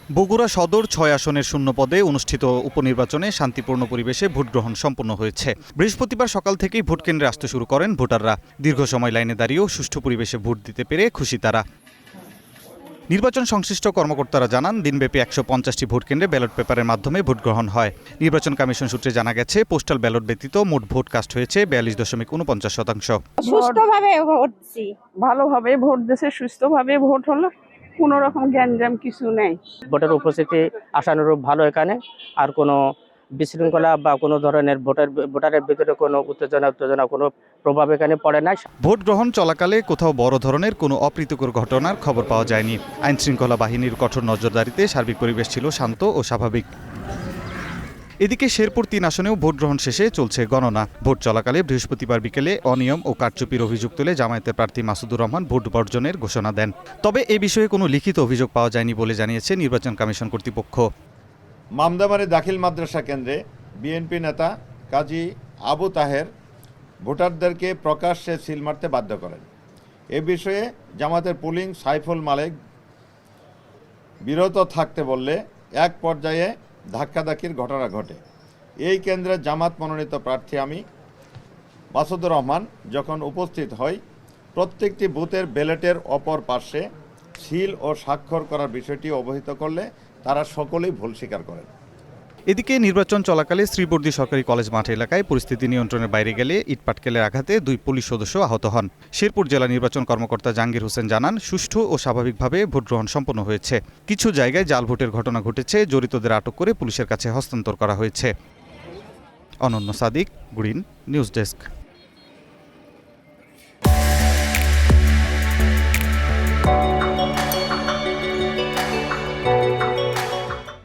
বগুড়া সদর ৬ আসনের শূন্য পদে অনুষ্ঠিত উপনির্বাচনে শান্তিপূর্ণ পরিবেশে ভোট গ্রহণ সম্পন্ন হয়েছে। বৃহস্পতিবার সকাল থেকেই ভোট কেন্দ্রে আসতে শুরু করেন ভোটাররা। দীর্ঘ সময় লাইনে দাঁড়িয়েও সুষ্ঠু পরিবেশে ভোট দিতে পেরে খুশি তারা। নির্বাচন সংশ্লিষ্ট কর্মকর্তারা জানান, দিনব্যাপী ১৫০টি ভোট কেন্দ্রে ব্যালট পেপারের মাধ্যমে ভোট গ্রহণ হয়। নির্বাচন কমিশন সূত্রে জানা গেছে, পোস্টাল ব্যালট ব্যতীত মোট ভোট কাস্ট হয়েছে ৪২.৪৯%। সুষ্ঠুভাবে ভোটছি, ভালোভাবে ভোট দিয়েছে, সুস্থভাবে ভোট হলো, কোনো রকম গ্যাঞ্জাম কিছু নেই। ভোটের উপস্থিতি আশানুরূপ ভালো এখানে, আর কোনো বিশৃঙ্খলা বা কোনো ধরনের ভোটারের ভিতরে কোনো উত্তেজনা কোনো প্রভাব এখানে পড়ে না। ভোট গ্রহণ চলাকালে কোথাও বড় ধরনের কোনো অপ্রীতিকর ঘটনার খবর পাওয়া যায়নি। আইন শৃঙ্খলা বাহিনীর কঠোর নজরদারিতে সার্বিক পরিবেশ ছিল শান্ত ও স্বাভাবিক। এদিকে শেরপুর ৩ আসনেও ভোট গ্রহণ শেষে চলছে গণনা। ভোট চলাকালে বৃহস্পতিবার বিকেলে অনিয়ম ও কারচুপির অভিযোগ তুলে জামায়াতের প্রার্থী মাসুদুর রহমান ভোট বর্জনের ঘোষণা দেন। তবে এ বিষয়ে কোনো লিখিত অভিযোগ পাওয়া যায়নি বলে জানিয়েছে নির্বাচন কমিশন কর্তৃপক্ষ। মামদামারী দাখিল মাদ্রাসা কেন্দ্রে বিএনপি নেতা কাজী আবু তাহের ভোটারদেরকে প্রকাশ্যে সিল মারতে বাধ্য করেন। এ বিষয়ে জামাতের পুলিং সাইফুল মালিক বিরত থাকতে বললে এক পর্যায়ে ধাক্কাধাক্কির ঘটনা ঘটে। এই কেন্দ্রে জামাত মনোনীত প্রার্থী আমি মাসুদুর রহমান যখন উপস্থিত হই, প্রত্যেকটি বুথের ব্যালটের অপর পার্শ্বে সিল ও স্বাক্ষর করার বিষয়টি অবহিত করলে তারা সকলেই ভুল স্বীকার করেন। এদিকে নির্বাচন চলাকালে শ্রীবর্দী সরকারি কলেজ মাঠ এলাকায় পরিস্থিতি নিয়ন্ত্রণের বাইরে গেলে ইটপাটকেলের আঘাতে 2 পুলিশ সদস্য আহত হন। শেরপুর জেলা নির্বাচন কর্মকর্তা জাহাঙ্গীর হোসেন জানান, সুষ্ঠু ও স্বাভাবিকভাবে ভোট গ্রহণ সম্পন্ন হয়েছে। কিছু জায়গায় জাল ভোটের ঘটনা ঘটেছে, জড়িতদের আটক করে পুলিশের কাছে হস্তান্তর করা হয়েছে। অনন্য সাদিক, গ্রিন নিউজ ডেস্ক।